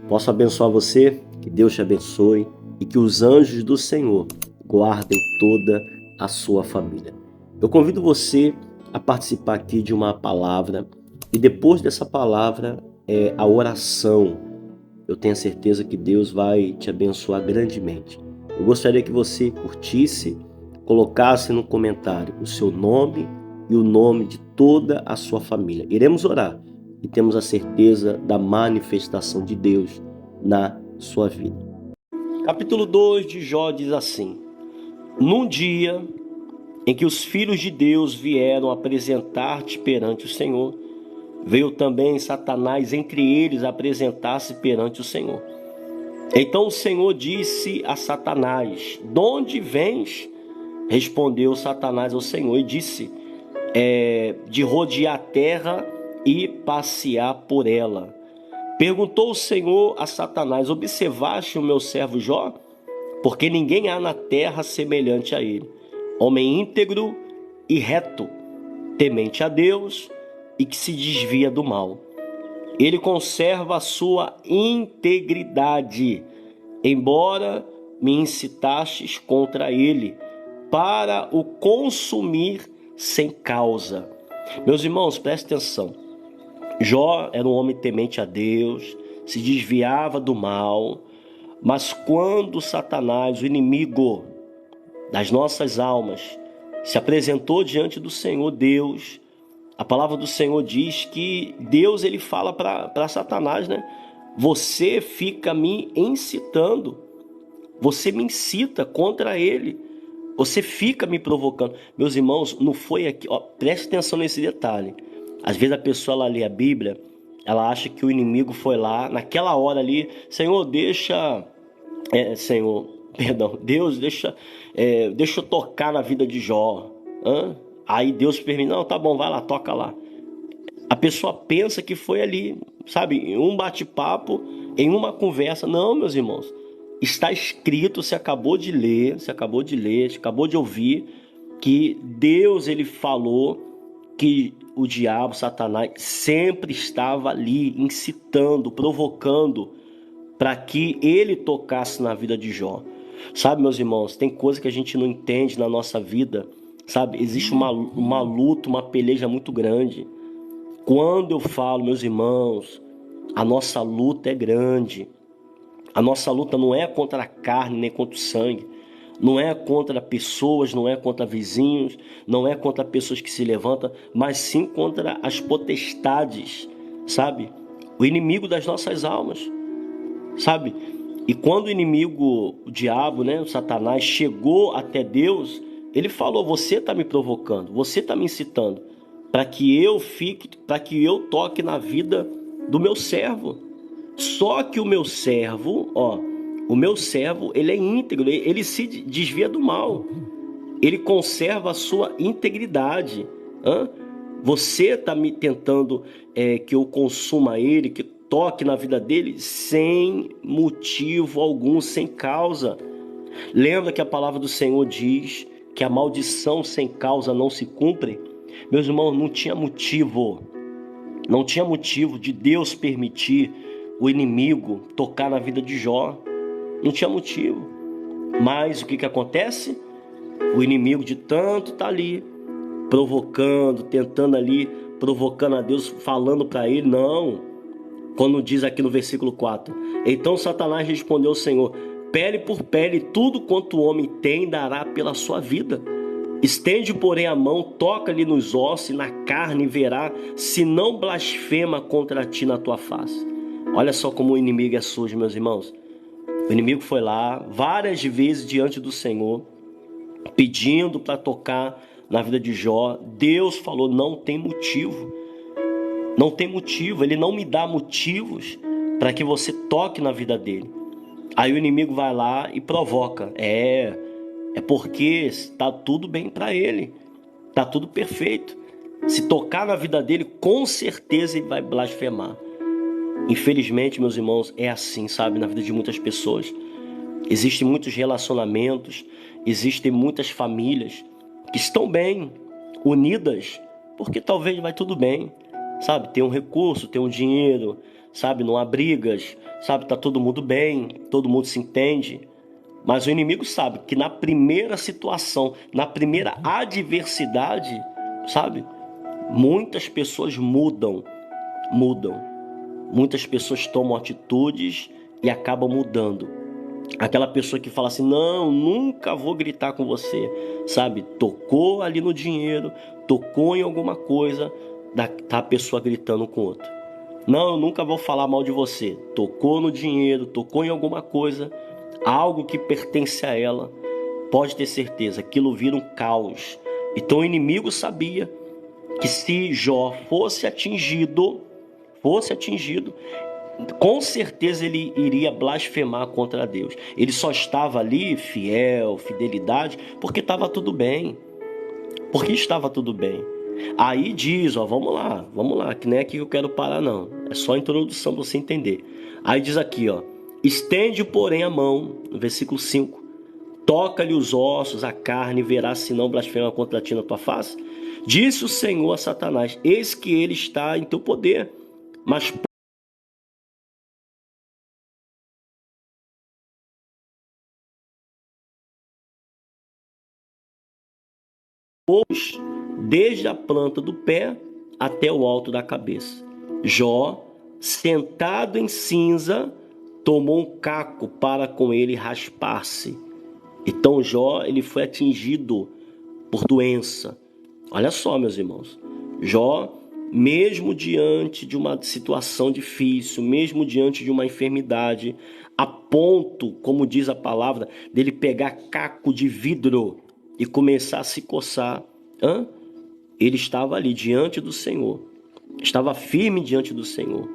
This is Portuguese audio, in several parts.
Posso abençoar você, que Deus te abençoe e que os anjos do Senhor guardem toda a sua família. Eu convido você a participar aqui de uma palavra e depois dessa palavra a oração. Eu tenho a certeza que Deus vai te abençoar grandemente. Eu gostaria que você curtisse, colocasse no comentário o seu nome e o nome de toda a sua família. Iremos orar e temos a certeza da manifestação de Deus na sua vida. Capítulo 2 de Jó diz assim: Num dia em que os filhos de Deus vieram apresentar-te perante o Senhor, veio também Satanás entre eles apresentar-se perante o Senhor. Então o Senhor disse a Satanás: De onde vens? Respondeu Satanás ao Senhor e disse: De rodear a terra e passear por ela. Perguntou o Senhor a Satanás: Observaste o meu servo Jó? Porque ninguém há na terra semelhante a ele, homem íntegro e reto, temente a Deus e que se desvia do mal. Ele conserva a sua integridade, embora me incitastes contra ele, para o consumir sem causa. Meus irmãos, prestem atenção. Jó era um homem temente a Deus, se desviava do mal, mas quando Satanás, o inimigo das nossas almas, se apresentou diante do Senhor Deus, a palavra do Senhor diz que Deus ele fala para Satanás, né? Você fica me incitando, você me incita contra ele, você fica me provocando. Meus irmãos, não foi aqui, ó, preste atenção nesse detalhe. Às vezes a pessoa ela lê a Bíblia, ela acha que o inimigo foi lá, naquela hora ali, Senhor, Deus, deixa eu tocar na vida de Jó. Aí Deus permite, não, tá bom, vai lá, toca lá. A pessoa pensa que foi ali, sabe, em um bate-papo, em uma conversa. Não, meus irmãos, está escrito, você acabou de ler, você acabou de ouvir, que Deus ele falou que o diabo, Satanás, sempre estava ali incitando, provocando para que ele tocasse na vida de Jó. Sabe, meus irmãos, tem coisa que a gente não entende na nossa vida, sabe? Existe uma luta, uma peleja muito grande. Quando eu falo, meus irmãos, a nossa luta é grande. A nossa luta não é contra a carne, nem contra o sangue. Não é contra pessoas, não é contra vizinhos, não é contra pessoas que se levantam, mas sim contra as potestades, sabe? O inimigo das nossas almas, sabe? E quando o inimigo, o diabo, né, o Satanás, chegou até Deus, ele falou: você está me provocando, você está me incitando para que eu toque na vida do meu servo. Só que o meu servo, ele é íntegro, ele se desvia do mal, ele conserva a sua integridade. Você está me tentando que eu consuma ele, que toque na vida dele sem motivo algum, sem causa. Lembra que a palavra do Senhor diz que a maldição sem causa não se cumpre? Meus irmãos, não tinha motivo de Deus permitir o inimigo tocar na vida de Jó. Não tinha motivo. Mas o que acontece? O inimigo de tanto tá ali provocando, tentando ali, provocando a Deus, falando para ele, não. Quando diz aqui no versículo 4: Então Satanás respondeu ao Senhor: Pele por pele, tudo quanto o homem tem dará pela sua vida. Estende, porém, a mão, toca-lhe nos ossos e na carne e verá se não blasfema contra ti na tua face. Olha só como o inimigo é sujo, meus irmãos. O inimigo foi lá várias vezes diante do Senhor, pedindo para tocar na vida de Jó. Deus falou: não tem motivo. Não tem motivo, ele não me dá motivos para que você toque na vida dele. Aí o inimigo vai lá e provoca. É porque está tudo bem para ele, está tudo perfeito. Se tocar na vida dele, com certeza ele vai blasfemar. Infelizmente, meus irmãos, é assim, sabe, na vida de muitas pessoas. Existem muitos relacionamentos, existem muitas famílias que estão bem, unidas, porque talvez vai tudo bem, sabe? Tem um recurso, tem um dinheiro, sabe? Não há brigas, sabe? Tá todo mundo bem, todo mundo se entende. Mas o inimigo sabe que na primeira situação, na primeira adversidade, sabe? Muitas pessoas mudam. Muitas pessoas tomam atitudes e acabam mudando. Aquela pessoa que fala assim, não, nunca vou gritar com você, sabe? Tocou ali no dinheiro, tocou em alguma coisa, tá a pessoa gritando com outra. Não, eu nunca vou falar mal de você. Tocou no dinheiro, tocou em alguma coisa, algo que pertence a ela, pode ter certeza, aquilo vira um caos. Então o inimigo sabia que se Jó fosse atingido, com certeza ele iria blasfemar contra Deus. Ele só estava ali, fidelidade, porque estava tudo bem. Porque estava tudo bem. Aí diz, ó, vamos lá, que não é aqui que eu quero parar não. É só a introdução para você entender. Aí diz aqui, ó, estende, porém, a mão, no versículo 5. Toca-lhe os ossos, a carne, verás se não blasfema contra ti na tua face. Disse o Senhor a Satanás, eis que ele está em teu poder, mas pôs desde a planta do pé até o alto da cabeça. Jó, sentado em cinza, tomou um caco para com ele raspar-se. Então Jó, ele foi atingido por doença. Olha só, meus irmãos. Jó, mesmo diante de uma situação difícil, mesmo diante de uma enfermidade, a ponto, como diz a palavra, dele pegar caco de vidro e começar a se coçar, ele estava ali diante do Senhor, estava firme diante do Senhor.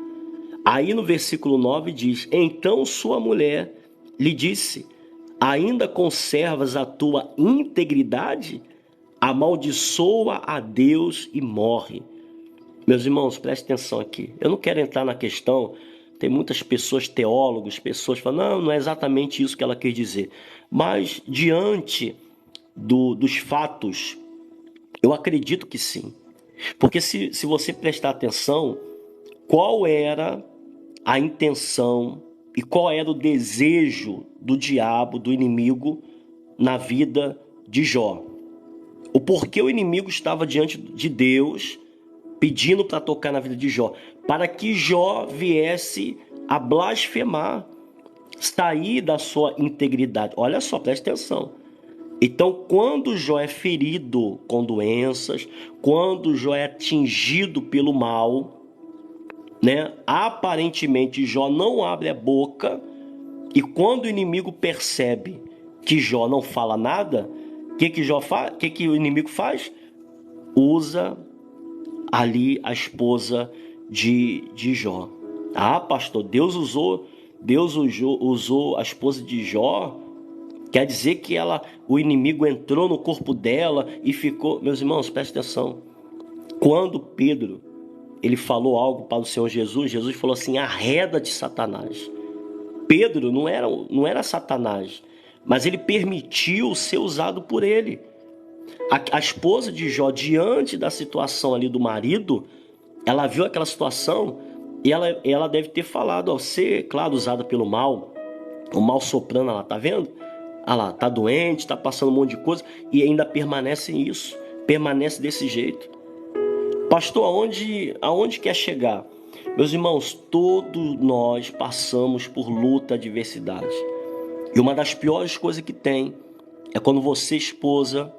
Aí no versículo 9 diz, então sua mulher lhe disse, ainda conservas a tua integridade? Amaldiçoa a Deus e morre. Meus irmãos, prestem atenção aqui. Eu não quero entrar na questão, tem muitas pessoas, teólogos, pessoas que falam, não é exatamente isso que ela quer dizer. Mas diante dos fatos, eu acredito que sim. Porque se você prestar atenção, qual era a intenção e qual era o desejo do diabo, do inimigo, na vida de Jó? O porquê o inimigo estava diante de Deus, pedindo para tocar na vida de Jó? Para que Jó viesse a blasfemar, sair da sua integridade. Olha só, preste atenção. Então, quando Jó é ferido com doenças, quando Jó é atingido pelo mal, né? Aparentemente Jó não abre a boca, e quando o inimigo percebe que Jó não fala nada, o que o inimigo faz? Usa ali a esposa de Jó. Ah, pastor, Deus usou a esposa de Jó. Quer dizer que o inimigo entrou no corpo dela e ficou... Meus irmãos, prestem atenção. Quando Pedro, ele falou algo para o Senhor Jesus, Jesus falou assim, arreda-te, Satanás. Pedro não era Satanás, mas ele permitiu ser usado por ele. A esposa de Jó, diante da situação ali do marido, ela viu aquela situação e ela deve ter falado, ó, ser, claro, usada pelo mal, o mal soprando lá, tá vendo? Ah lá, tá doente, tá passando um monte de coisa e ainda permanece isso, permanece desse jeito. Pastor, aonde quer chegar? Meus irmãos, todos nós passamos por luta, adversidade. E uma das piores coisas que tem é quando você, esposa,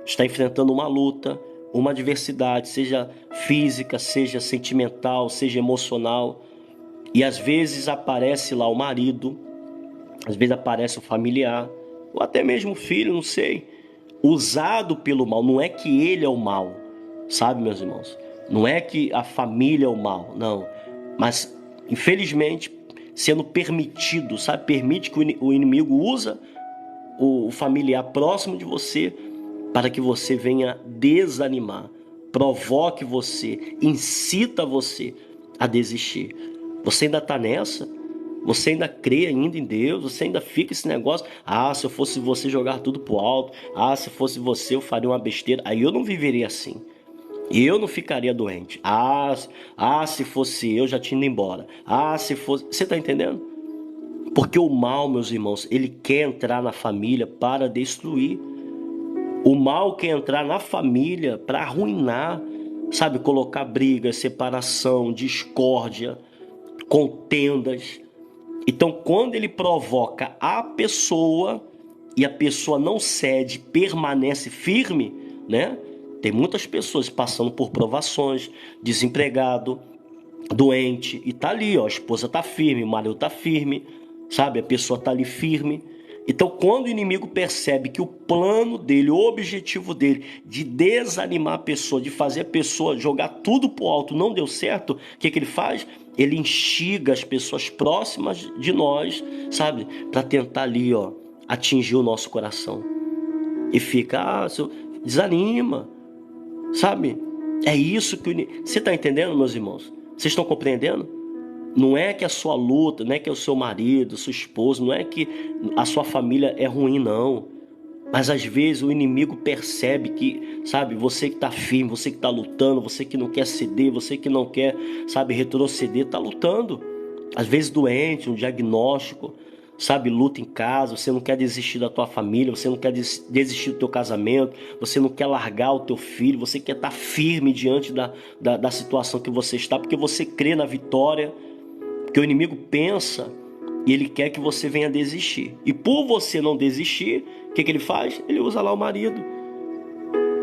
está enfrentando uma luta, uma adversidade, seja física, seja sentimental, seja emocional, e às vezes aparece lá o marido, às vezes aparece o familiar, ou até mesmo o filho, não sei, usado pelo mal. Não é que ele é o mal, sabe, meus irmãos? Não é que a família é o mal, não. Mas, infelizmente, sendo permitido, sabe? Permite que o inimigo usa o familiar próximo de você para que você venha desanimar, provoque você, incita você a desistir. Você ainda está nessa? Você ainda crê ainda em Deus? Você ainda fica esse negócio? Ah, se eu fosse você jogar tudo pro alto. Ah, se fosse você eu faria uma besteira. Aí eu não viveria assim. Eu não ficaria doente. Se fosse eu, já tinha ido embora. Se fosse. Você está entendendo? Porque o mal, meus irmãos, ele quer entrar na família para destruir. O mal quer entrar na família para arruinar, sabe? Colocar briga, separação, discórdia, contendas. Então, quando ele provoca a pessoa e a pessoa não cede, permanece firme, né? Tem muitas pessoas passando por provações, desempregado, doente, e tá ali, ó, a esposa tá firme, o marido tá firme, sabe? A pessoa tá ali firme. Então, quando o inimigo percebe que o plano dele, o objetivo dele de desanimar a pessoa, de fazer a pessoa jogar tudo pro alto, não deu certo, o que que ele faz? Ele instiga as pessoas próximas de nós, sabe? Para tentar ali, ó, atingir o nosso coração. E fica, desanima, sabe? É isso que você está entendendo, meus irmãos? Vocês estão compreendendo? Não é que a sua luta, não é que é o seu marido, sua esposa, não é que a sua família é ruim, não. Mas às vezes o inimigo percebe que, sabe, você que está firme, você que está lutando, você que não quer ceder, você que não quer, sabe, retroceder, está lutando. Às vezes doente, um diagnóstico, sabe, luta em casa, você não quer desistir da tua família, você não quer desistir do teu casamento, você não quer largar o teu filho, você quer estar firme diante da situação que você está, porque você crê na vitória, porque o inimigo pensa e ele quer que você venha desistir. E por você não desistir, o que ele faz? Ele usa lá o marido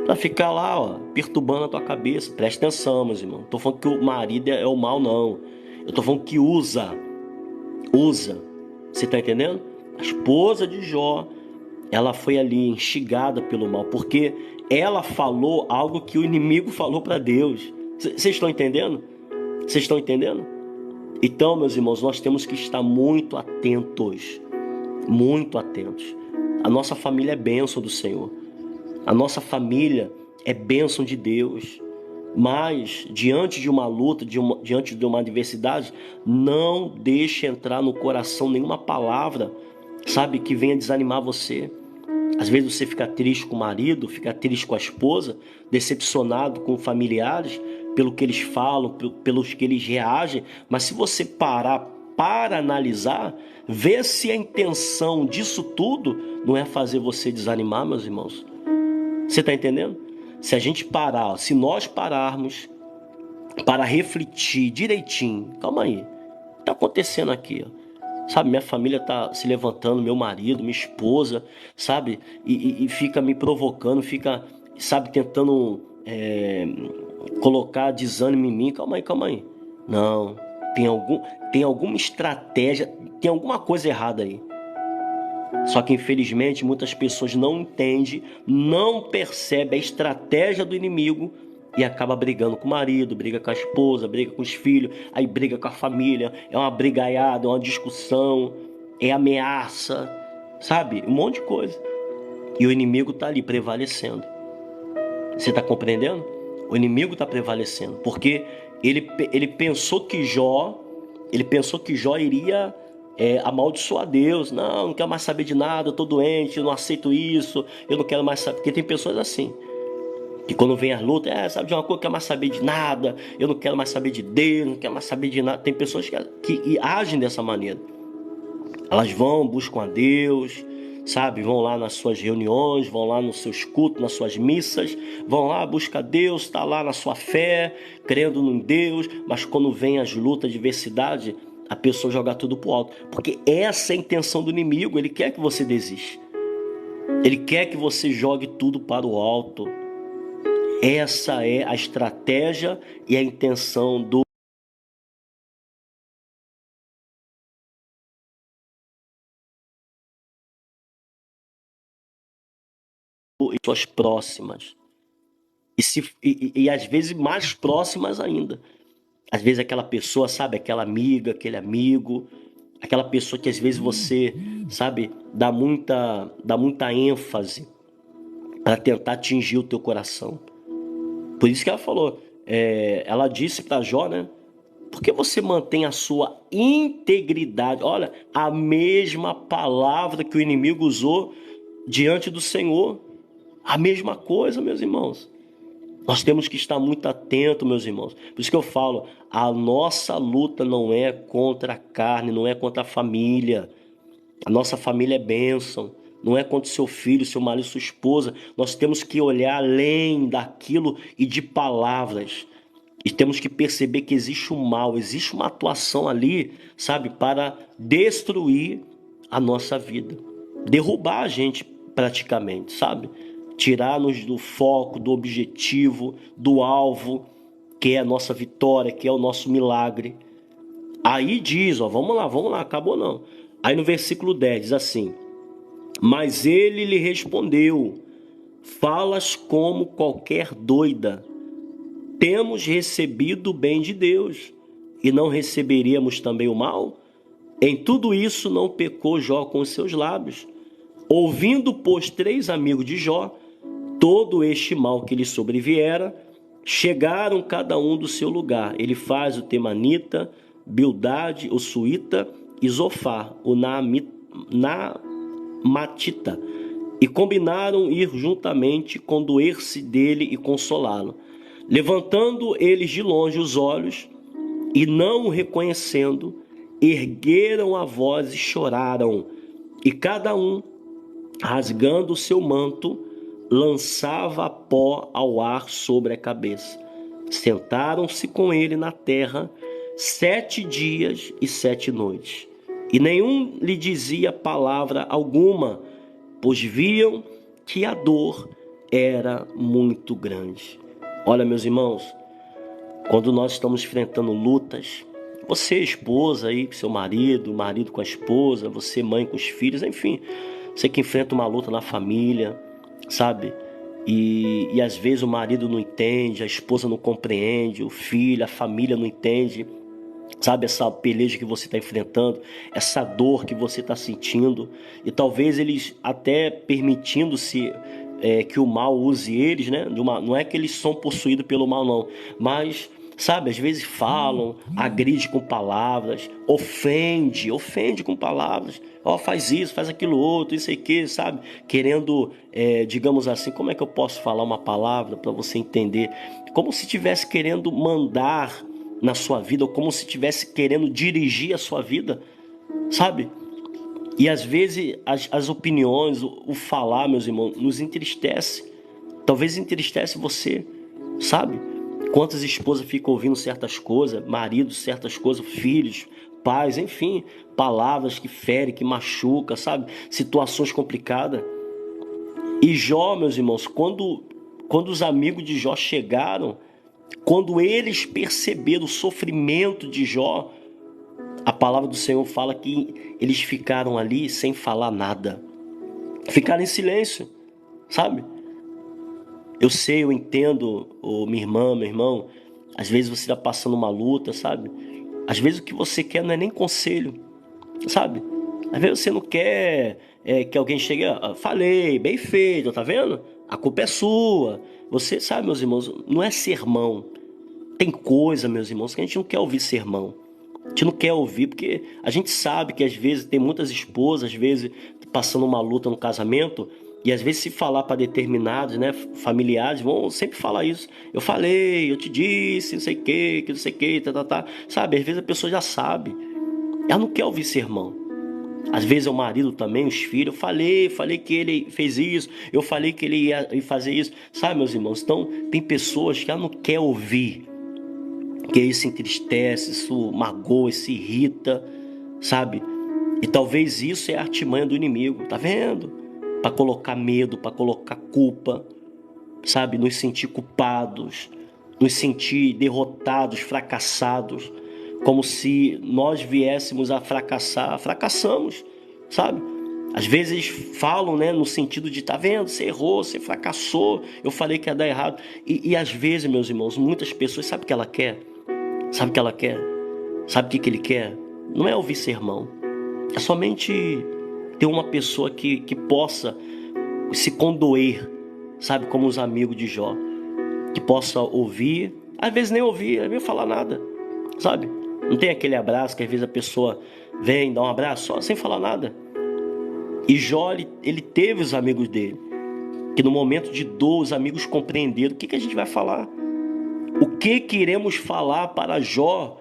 para ficar lá, ó, perturbando a tua cabeça. Presta atenção, meus irmãos. Não tô falando que o marido é o mal, não. Eu tô falando que usa. Você tá entendendo? A esposa de Jó, ela foi ali instigada pelo mal, porque ela falou algo que o inimigo falou para Deus. Vocês estão entendendo? Vocês estão entendendo? Então, meus irmãos, nós temos que estar muito atentos. Muito atentos. A nossa família é bênção do Senhor. A nossa família é bênção de Deus. Mas, diante de uma luta, diante de uma adversidade, não deixe entrar no coração nenhuma palavra, sabe, que venha desanimar você. Às vezes você fica triste com o marido, fica triste com a esposa, decepcionado com familiares, pelo que eles falam, pelos que eles reagem. Mas se você parar para analisar, ver se a intenção disso tudo não é fazer você desanimar, meus irmãos. Você está entendendo? Se a gente parar, se nós pararmos para refletir direitinho, calma aí, o que está acontecendo aqui? Sabe, minha família está se levantando, meu marido, minha esposa, sabe, e fica me provocando, fica, sabe, tentando colocar desânimo em mim. Calma aí. Não, tem alguma estratégia, tem alguma coisa errada aí. Só que infelizmente muitas pessoas não entendem, não percebem a estratégia do inimigo e acaba brigando com o marido, briga com a esposa, briga com os filhos, aí briga com a família, é uma brigaiada, é uma discussão, é ameaça, sabe? Um monte de coisa. E o inimigo está ali prevalecendo. Você está compreendendo? O inimigo está prevalecendo, porque ele pensou que Jó iria amaldiçoar Deus. Não quero mais saber de nada, eu estou doente, eu não aceito isso, eu não quero mais saber. Porque tem pessoas assim, que quando vem as lutas, sabe de uma coisa, eu quero mais saber de nada, eu não quero mais saber de Deus, não quero mais saber de nada. Tem pessoas que agem dessa maneira. Elas vão, buscam a Deus, sabe? Vão lá nas suas reuniões, vão lá nos seus cultos, nas suas missas, vão lá, busca Deus, está lá na sua fé, crendo em Deus, mas quando vem as lutas, adversidade, a pessoa joga tudo pro alto. Porque essa é a intenção do inimigo, ele quer que você desista. Ele quer que você jogue tudo para o alto. Essa é a estratégia e a intenção do pessoas próximas. E às vezes mais próximas ainda. Às vezes aquela pessoa, sabe, aquela amiga, aquele amigo, aquela pessoa que às vezes você, sabe, dá muita ênfase para tentar atingir o teu coração. Por isso que ela falou, ela disse para Jó, né? Por que você mantém a sua integridade? Olha, a mesma palavra que o inimigo usou diante do Senhor. A mesma coisa, meus irmãos. Nós temos que estar muito atentos, meus irmãos. Por isso que eu falo, a nossa luta não é contra a carne, não é contra a família. A nossa família é bênção. Não é contra o seu filho, seu marido, sua esposa. Nós temos que olhar além daquilo e de palavras. E temos que perceber que existe um mal, existe uma atuação ali, sabe, para destruir a nossa vida. Derrubar a gente praticamente, sabe? Tirar-nos do foco, do objetivo, do alvo, que é a nossa vitória, que é o nosso milagre. Aí diz, ó, vamos lá, acabou não. Aí no versículo 10 diz assim: mas ele lhe respondeu: falas como qualquer doida. Temos recebido o bem de Deus, e não receberíamos também o mal? Em tudo isso não pecou Jó com os seus lábios. Ouvindo, pois, 3 amigos de Jó todo este mal que lhe sobreviera, chegaram cada um do seu lugar. Ele faz o Temanita, Bildade, o Suíta e Zofar, o Naamatita, e combinaram ir juntamente, condoer-se dele e consolá-lo. Levantando eles de longe os olhos, e não o reconhecendo, ergueram a voz e choraram, e cada um, rasgando o seu manto, lançava pó ao ar sobre a cabeça. Sentaram-se com ele na terra 7 dias e 7 noites, e nenhum lhe dizia palavra alguma, pois viam que a dor era muito grande. Olha, meus irmãos, quando nós estamos enfrentando lutas, você esposa aí com seu marido, marido com a esposa, você mãe com os filhos, enfim, você que enfrenta uma luta na família, sabe? E às vezes o marido não entende, a esposa não compreende, o filho, a família não entende, sabe? Essa peleja que você está enfrentando, essa dor que você está sentindo, e talvez eles até permitindo-se que o mal use eles, né? Não é que eles são possuídos pelo mal, não, mas, sabe, às vezes falam, agride com palavras, ofende com palavras. Ó, faz isso, faz aquilo outro, isso aqui, sabe? Querendo, digamos assim, como é que eu posso falar uma palavra para você entender? Como se estivesse querendo mandar na sua vida, ou como se estivesse querendo dirigir a sua vida, sabe? E às vezes as opiniões, o falar, meus irmãos, nos entristece. Talvez entristece você, sabe? Quantas esposas ficam ouvindo certas coisas, maridos certas coisas, filhos, pais, enfim, palavras que ferem, que machucam, sabe? Situações complicadas. E Jó, meus irmãos, quando os amigos de Jó chegaram, quando eles perceberam o sofrimento de Jó, a palavra do Senhor fala que eles ficaram ali sem falar nada. Ficaram em silêncio, sabe? Eu sei, eu entendo, minha irmã, meu irmão, às vezes você está passando uma luta, sabe? Às vezes o que você quer não é nem conselho, sabe? Às vezes você não quer que alguém chegue, falei, bem feito, tá vendo? A culpa é sua. Você sabe, meus irmãos, não é sermão. Tem coisa, meus irmãos, que a gente não quer ouvir sermão. A gente não quer ouvir, porque a gente sabe que às vezes tem muitas esposas, às vezes passando uma luta no casamento, e às vezes se falar para determinados, né, familiares, vão sempre falar isso. Eu falei, eu te disse, não sei o que não sei o que, tá. Sabe, às vezes a pessoa já sabe. Ela não quer ouvir sermão. Às vezes é o marido também, os filhos. Eu falei que ele fez isso, eu falei que ele ia fazer isso. Sabe, meus irmãos? Então, tem pessoas que ela não quer ouvir, que isso entristece, isso magoa, isso irrita, sabe? E talvez isso é a artimanha do inimigo, tá vendo? Para colocar medo, para colocar culpa, sabe? Nos sentir culpados, nos sentir derrotados, fracassados, como se nós viéssemos a fracassar. Fracassamos, sabe? Às vezes falam, né, no sentido de, tá vendo, você errou, você fracassou, eu falei que ia dar errado. E às vezes, meus irmãos, muitas pessoas, sabe o que ela quer? Sabe o que ela quer? Sabe o que ele quer? Não é ouvir sermão. É somente ter uma pessoa que possa se condoer, sabe? Como os amigos de Jó. Que possa ouvir, às vezes nem ouvir, nem falar nada, sabe? Não tem aquele abraço que às vezes a pessoa vem, dá um abraço só, sem falar nada. E Jó, ele teve os amigos dele, que no momento de dor os amigos compreenderam. O que a gente vai falar? O que iremos falar para Jó,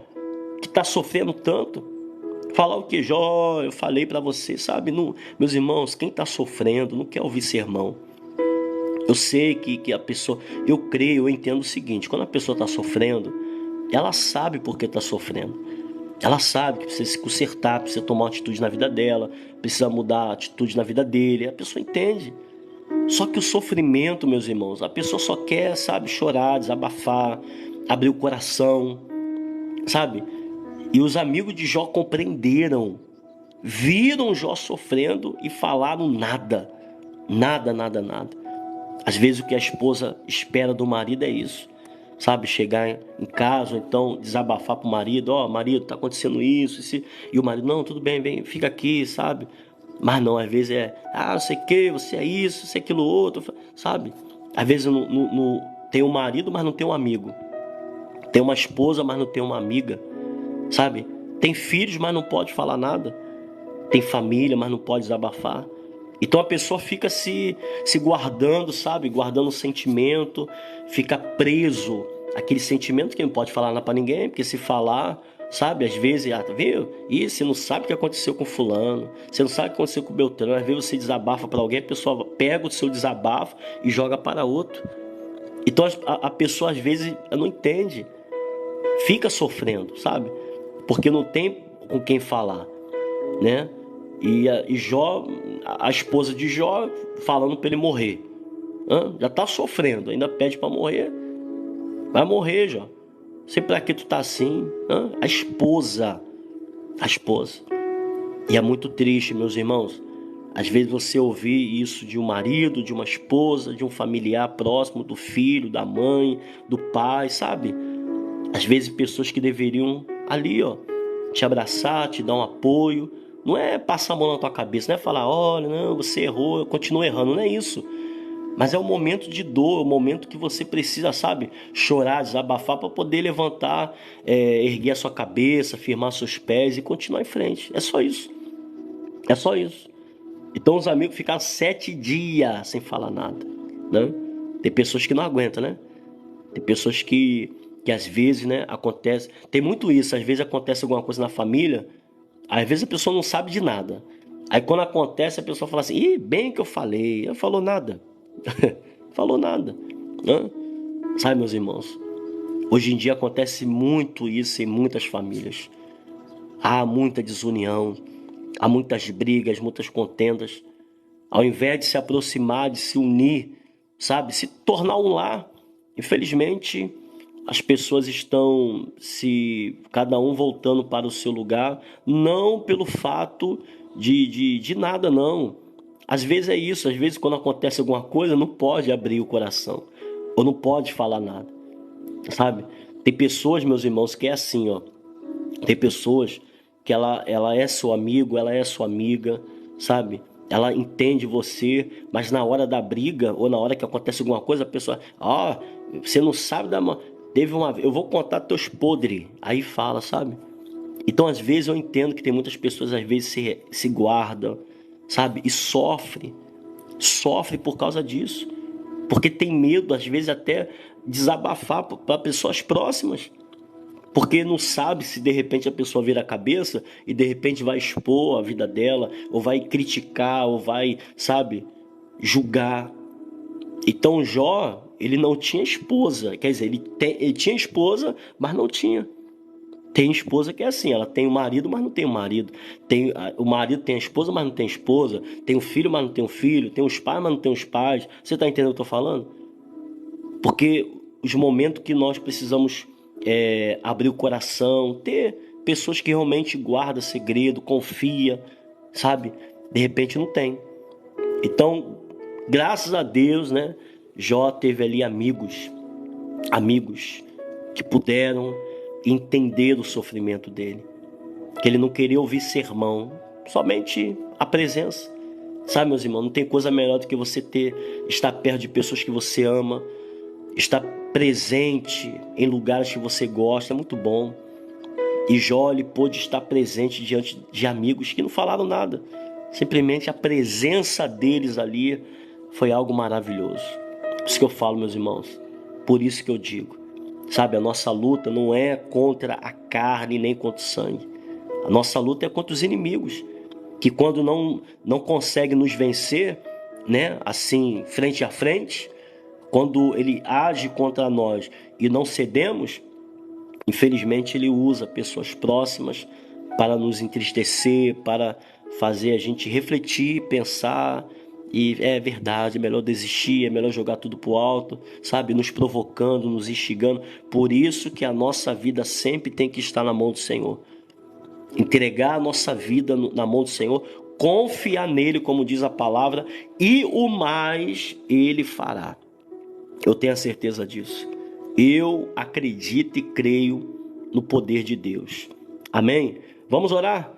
que está sofrendo tanto? Falar o que, Jó? Eu falei para você, sabe? Não, meus irmãos, quem está sofrendo não quer ouvir sermão. Eu sei que a pessoa, eu creio, eu entendo o seguinte: quando a pessoa está sofrendo, ela sabe por que está sofrendo. Ela sabe que precisa se consertar, precisa tomar uma atitude na vida dela, precisa mudar a atitude na vida dele. A pessoa entende. Só que o sofrimento, meus irmãos, a pessoa só quer, sabe, chorar, desabafar, abrir o coração, sabe? E os amigos de Jó compreenderam, viram Jó sofrendo e falaram nada. Nada, nada, nada. Às vezes o que a esposa espera do marido é isso, sabe? Chegar em casa, ou então desabafar pro marido: ó, marido, tá acontecendo isso. E o marido: não, tudo bem, vem, fica aqui, sabe? Mas não, às vezes não sei o que, você é isso, você é aquilo outro, sabe? Às vezes tem um marido, mas não tem um amigo. Tem uma esposa, mas não tem uma amiga, sabe? Tem filhos, mas não pode falar nada. Tem família, mas não pode desabafar. Então a pessoa fica se guardando, sabe? Guardando o sentimento, fica preso àquele sentimento que não pode falar nada pra ninguém, porque se falar, sabe? Às vezes, viu? E você não sabe o que aconteceu com fulano, você não sabe o que aconteceu com o Beltrano. Às vezes você desabafa para alguém, a pessoa pega o seu desabafo e joga para outro. Então a pessoa às vezes não entende, fica sofrendo, sabe? Porque não tem com quem falar, né? E Jó, a esposa de Jó, falando para ele morrer. Já tá sofrendo, ainda pede para morrer. Vai morrer, Jó. Sei pra que tu tá assim. A esposa. E é muito triste, meus irmãos. Às vezes você ouvir isso de um marido, de uma esposa, de um familiar próximo, do filho, da mãe, do pai, sabe? Às vezes pessoas que deveriam ali, te abraçar, te dar um apoio. Não é passar a mão na tua cabeça, não é falar: olha, não, você errou, continua errando. Não é isso. Mas é o momento de dor, é o momento que você precisa, sabe, chorar, desabafar para poder levantar, erguer a sua cabeça, firmar seus pés e continuar em frente. É só isso. É só isso. Então os amigos ficaram 7 dias sem falar nada, né? Tem pessoas que não aguentam, né? Tem pessoas que às vezes, né, acontece. Tem muito isso, às vezes acontece alguma coisa na família, às vezes a pessoa não sabe de nada. Aí quando acontece, a pessoa fala assim: ih, bem que eu falei. Não falou nada. Falou nada, né? Sabe, meus irmãos, hoje em dia acontece muito isso em muitas famílias. Há muita desunião, há muitas brigas, muitas contendas. Ao invés de se aproximar, de se unir, sabe, se tornar um lar, infelizmente as pessoas estão cada um voltando para o seu lugar, não pelo fato de nada, não. Às vezes é isso, às vezes quando acontece alguma coisa, não pode abrir o coração, ou não pode falar nada, sabe? Tem pessoas, meus irmãos, que é assim, tem pessoas que ela é seu amigo, ela é sua amiga, sabe? Ela entende você, mas na hora da briga, ou na hora que acontece alguma coisa, a pessoa: você não sabe eu vou contar teus podres. Aí fala, sabe? Então às vezes eu entendo que tem muitas pessoas, às vezes se guardam, sabe? E sofre por causa disso, porque tem medo, às vezes até desabafar para pessoas próximas, porque não sabe se de repente a pessoa vira a cabeça e de repente vai expor a vida dela, ou vai criticar, ou vai, sabe, julgar. Então Jó, ele não tinha esposa, quer dizer, ele tinha esposa, mas não tinha. Tem esposa que é assim, ela tem o marido, mas não tem o marido. O marido tem a esposa, mas não tem esposa. Tem o filho, mas não tem o filho. Tem os pais, mas não tem os pais. Você está entendendo o que eu estou falando? Porque os momentos que nós precisamos abrir o coração, ter pessoas que realmente guardam segredo, confia, sabe? De repente não tem. Então, graças a Deus, né? Jó teve ali amigos que puderam entender o sofrimento dele, que ele não queria ouvir sermão, somente a presença. Sabe, meus irmãos, não tem coisa melhor do que você estar perto de pessoas que você ama, estar presente em lugares que você gosta, é muito bom. E Jó, ele pôde estar presente diante de amigos que não falaram nada, simplesmente a presença deles ali foi algo maravilhoso. Por isso que eu falo, meus irmãos, por isso que eu digo, sabe, a nossa luta não é contra a carne nem contra o sangue. A nossa luta é contra os inimigos, que quando não conseguem nos vencer, né, assim, frente a frente, quando ele age contra nós e não cedemos, infelizmente ele usa pessoas próximas para nos entristecer, para fazer a gente refletir, pensar, e é verdade, é melhor desistir, é melhor jogar tudo pro alto, sabe, nos provocando, nos instigando. Por isso que a nossa vida sempre tem que estar na mão do Senhor. Entregar a nossa vida na mão do Senhor, confiar nele, como diz a palavra, e o mais ele fará. Eu tenho a certeza disso. Eu acredito e creio no poder de Deus. Amém? Vamos orar?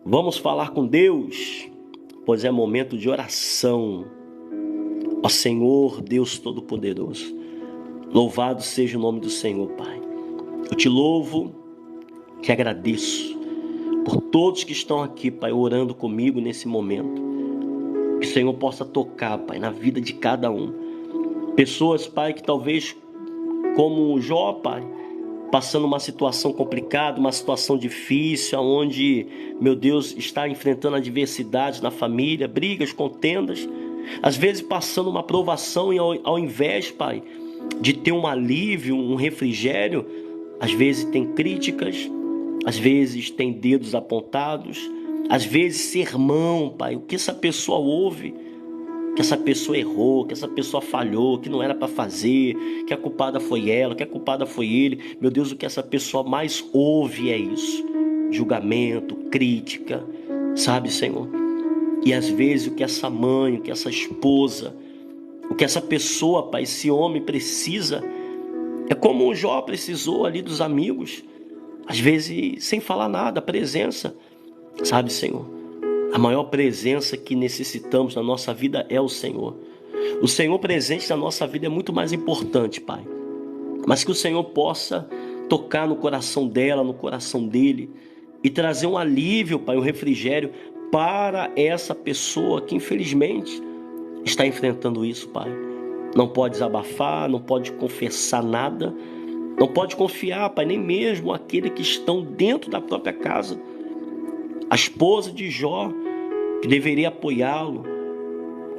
Vamos falar com Deus, pois é momento de oração. Ó Senhor, Deus Todo-Poderoso, louvado seja o nome do Senhor, Pai. Eu te louvo, te agradeço por todos que estão aqui, Pai, orando comigo nesse momento. Que o Senhor possa tocar, Pai, na vida de cada um. Pessoas, Pai, que talvez, como Jó, Pai, passando uma situação complicada, uma situação difícil, onde, meu Deus, está enfrentando adversidades na família, brigas, contendas, às vezes passando uma provação e ao invés, Pai, de ter um alívio, um refrigério, às vezes tem críticas, às vezes tem dedos apontados, às vezes sermão, Pai, o que essa pessoa ouve, que essa pessoa errou, que essa pessoa falhou, que não era para fazer, que a culpada foi ela, que a culpada foi ele. Meu Deus, o que essa pessoa mais ouve é isso: julgamento, crítica, sabe, Senhor? E às vezes o que essa mãe, o que essa esposa, o que essa pessoa, Pai, esse homem precisa, é como o Jó precisou ali dos amigos, às vezes sem falar nada, a presença, sabe, Senhor? A maior presença que necessitamos na nossa vida é o Senhor. O Senhor presente na nossa vida é muito mais importante, Pai. Mas que o Senhor possa tocar no coração dela, no coração dele, e trazer um alívio, Pai, um refrigério para essa pessoa que infelizmente está enfrentando isso, Pai. Não pode desabafar, não pode confessar nada, não pode confiar, Pai, nem mesmo aqueles que estão dentro da própria casa. A esposa de Jó, que deveria apoiá-lo,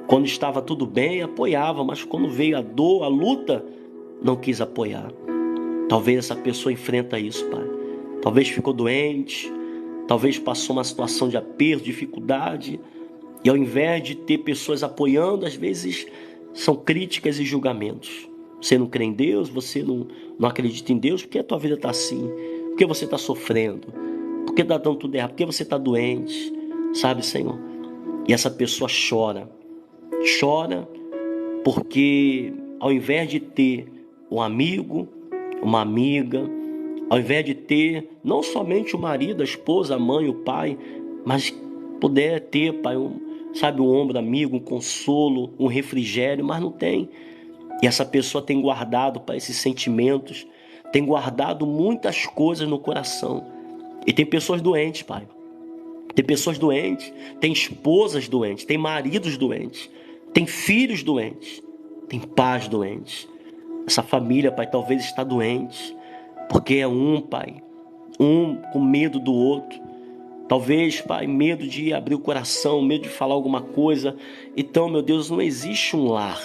quando estava tudo bem, apoiava, mas quando veio a dor, a luta, não quis apoiar. Talvez essa pessoa enfrenta isso, Pai. Talvez ficou doente, talvez passou uma situação de aperto, dificuldade, e ao invés de ter pessoas apoiando, às vezes são críticas e julgamentos. Você não crê em Deus, você não acredita em Deus, porque a tua vida está assim, porque você está sofrendo, porque está dando tudo errado, porque você está doente, sabe, Senhor? E essa pessoa chora porque ao invés de ter um amigo, uma amiga, ao invés de ter não somente o marido, a esposa, a mãe, o pai, mas puder ter, Pai, sabe, um ombro amigo, um consolo, um refrigério, mas não tem. E essa pessoa tem guardado, Pai, esses sentimentos, tem guardado muitas coisas no coração. E tem pessoas doentes, Pai. Tem pessoas doentes, tem esposas doentes, tem maridos doentes, tem filhos doentes, tem pais doentes. Essa família, Pai, talvez está doente, porque é um, Pai, um com medo do outro. Talvez, Pai, medo de abrir o coração, medo de falar alguma coisa. Então, meu Deus, não existe um lar.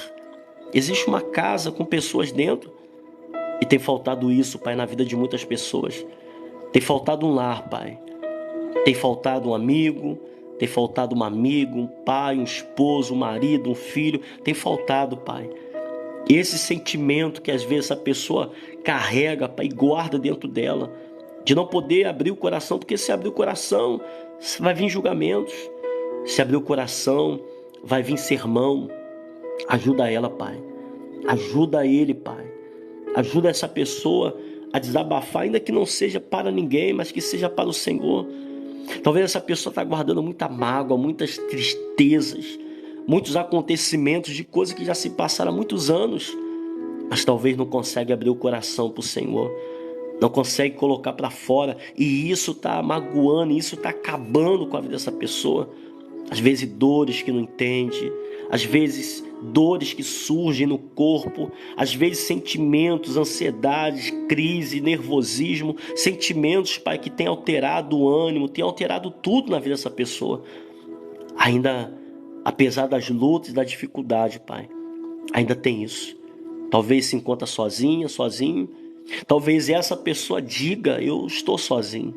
Existe uma casa com pessoas dentro. E tem faltado isso, Pai, na vida de muitas pessoas. Tem faltado um lar, Pai. Tem faltado um amigo, tem faltado uma amiga, um pai, um esposo, um marido, um filho. Tem faltado, Pai. Esse sentimento que às vezes a pessoa carrega, Pai, e guarda dentro dela, de não poder abrir o coração, porque se abrir o coração, vai vir julgamentos. Se abrir o coração, vai vir sermão. Ajuda ela, Pai. Ajuda ele, Pai. Ajuda essa pessoa a desabafar, ainda que não seja para ninguém, mas que seja para o Senhor. Talvez essa pessoa está guardando muita mágoa, muitas tristezas, muitos acontecimentos de coisas que já se passaram há muitos anos, mas talvez não consegue abrir o coração para o Senhor, não consegue colocar para fora, e isso está magoando, isso está acabando com a vida dessa pessoa. Às vezes dores que não entende, às vezes dores que surgem no corpo, às vezes sentimentos, ansiedades, crise, nervosismo, sentimentos, Pai, que tem alterado o ânimo, tem alterado tudo na vida dessa pessoa. Ainda, apesar das lutas e da dificuldade, Pai, ainda tem isso. Talvez se encontra sozinha, sozinho. Talvez essa pessoa diga: eu estou sozinho.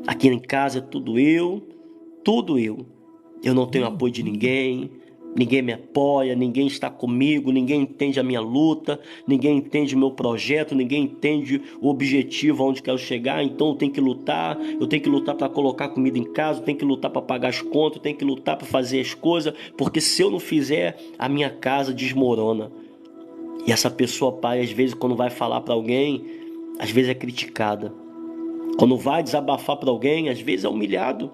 Aqui em casa é tudo eu. Eu não tenho apoio de ninguém. Ninguém me apoia, ninguém está comigo, ninguém entende a minha luta, ninguém entende o meu projeto, ninguém entende o objetivo aonde quero chegar. Então eu tenho que lutar para colocar comida em casa, eu tenho que lutar para pagar as contas, eu tenho que lutar para fazer as coisas, porque se eu não fizer, a minha casa desmorona. E essa pessoa, Pai, às vezes quando vai falar para alguém, às vezes é criticada. Quando vai desabafar para alguém, às vezes é humilhado.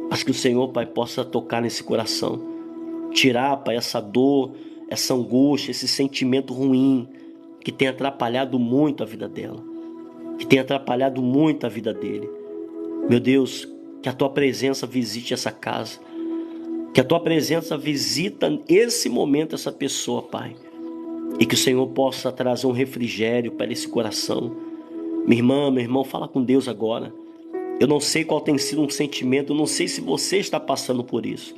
Mas que o Senhor, Pai, possa tocar nesse coração. Tirar, Pai, essa dor, essa angústia, esse sentimento ruim que tem atrapalhado muito a vida dela, que tem atrapalhado muito a vida dele. Meu Deus, que a Tua presença visite essa casa, que a Tua presença visita esse momento essa pessoa, Pai, e que o Senhor possa trazer um refrigério para esse coração. Minha irmã, meu irmão, fala com Deus agora. Eu não sei qual tem sido um sentimento, eu não sei se você está passando por isso.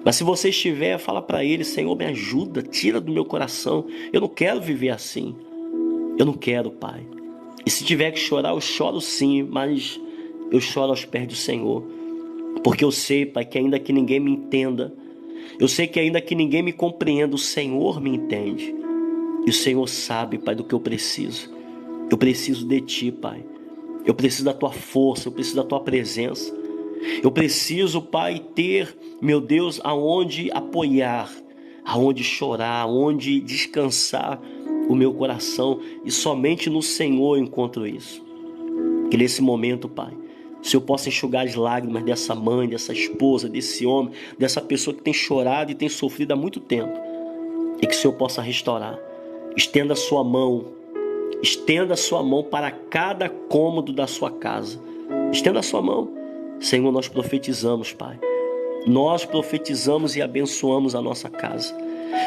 Mas se você estiver, fala para Ele: Senhor, me ajuda, tira do meu coração. Eu não quero viver assim. Eu não quero, Pai. E se tiver que chorar, eu choro sim, mas eu choro aos pés do Senhor. Porque eu sei, Pai, que ainda que ninguém me entenda, eu sei que ainda que ninguém me compreenda, o Senhor me entende. E o Senhor sabe, Pai, do que eu preciso. Eu preciso de Ti, Pai. Eu preciso da Tua força, eu preciso da Tua presença. Eu preciso, Pai, ter, meu Deus, aonde apoiar, aonde chorar, aonde descansar o meu coração. E somente no Senhor eu encontro isso. Que nesse momento, Pai, o Senhor possa enxugar as lágrimas dessa mãe, dessa esposa, desse homem, dessa pessoa que tem chorado e tem sofrido há muito tempo. E que o Senhor possa restaurar. Estenda a sua mão para cada cômodo da sua casa. Estenda a sua mão. Senhor, nós profetizamos, Pai. Nós profetizamos e abençoamos a nossa casa.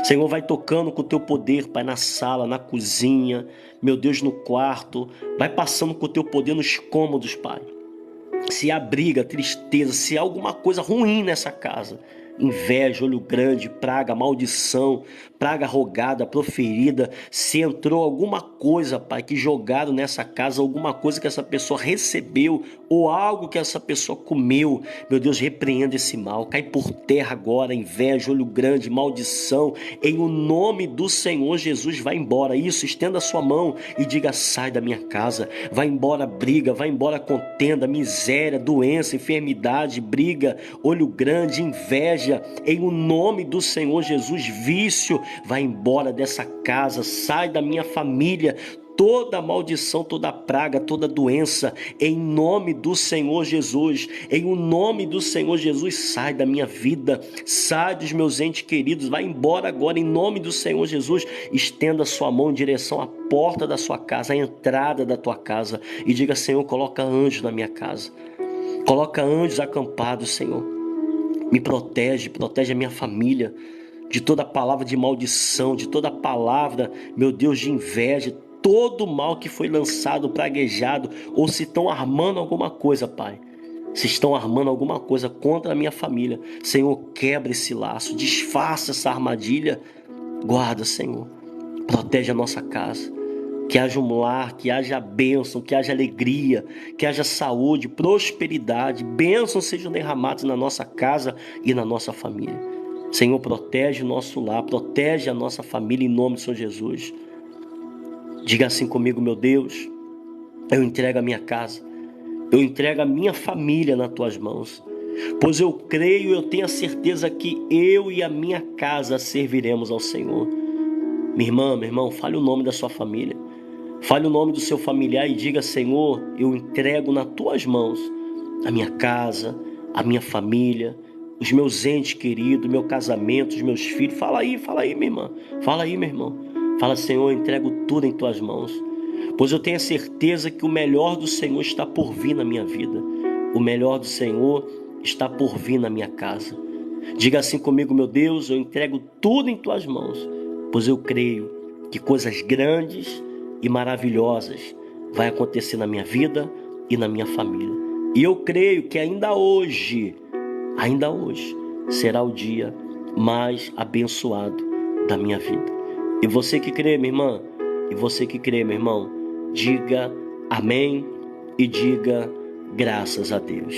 Senhor, vai tocando com o Teu poder, Pai, na sala, na cozinha, meu Deus, no quarto. Vai passando com o Teu poder nos cômodos, Pai. Se há briga, tristeza, se há alguma coisa ruim nessa casa, inveja, olho grande, praga, maldição, praga rogada, proferida, se entrou alguma coisa, Pai, que jogaram nessa casa, alguma coisa que essa pessoa recebeu ou algo que essa pessoa comeu, meu Deus, repreenda esse mal, cai por terra agora, inveja, olho grande, maldição, em o nome do Senhor Jesus, vai embora. Isso, estenda a sua mão e diga: sai da minha casa, vai embora briga, vai embora contenda, miséria, doença, enfermidade, briga, olho grande, inveja, em o nome do Senhor Jesus, vício, vai embora dessa casa, sai da minha família, toda maldição, toda praga, toda doença, em nome do Senhor Jesus, em o nome do Senhor Jesus, sai da minha vida, sai dos meus entes queridos, vai embora agora em nome do Senhor Jesus. Estenda sua mão em direção à porta da sua casa, à entrada da tua casa, e diga: Senhor, coloca anjos na minha casa, coloca anjos acampados, Senhor, me protege a minha família de toda palavra de maldição, de toda palavra, meu Deus, de inveja, todo mal que foi lançado, praguejado, ou se estão armando alguma coisa, Pai, se estão armando alguma coisa contra a minha família, Senhor, quebra esse laço, desfaça essa armadilha, guarda, Senhor, protege a nossa casa, que haja um lar, que haja bênção, que haja alegria, que haja saúde, prosperidade, bênçãos sejam derramadas na nossa casa e na nossa família. Senhor, protege o nosso lar, protege a nossa família em nome de Senhor Jesus. Diga assim comigo: meu Deus, eu entrego a minha casa, eu entrego a minha família nas tuas mãos, pois eu creio, eu tenho a certeza que eu e a minha casa serviremos ao Senhor. Minha irmã, meu irmão, fale o nome da sua família, fale o nome do seu familiar e diga: Senhor, eu entrego nas tuas mãos a minha casa, a minha família, os meus entes queridos, meu casamento, os meus filhos. Fala aí, minha irmã, fala aí, meu irmão. Fala: Senhor, eu entrego tudo em tuas mãos, pois eu tenho a certeza que o melhor do Senhor está por vir na minha vida, o melhor do Senhor está por vir na minha casa. Diga assim comigo: meu Deus, eu entrego tudo em tuas mãos, pois eu creio que coisas grandes e maravilhosas vai acontecer na minha vida e na minha família. E eu creio que ainda hoje, será o dia mais abençoado da minha vida. E você que crê, minha irmã, e você que crê, meu irmão, diga amém e diga graças a Deus.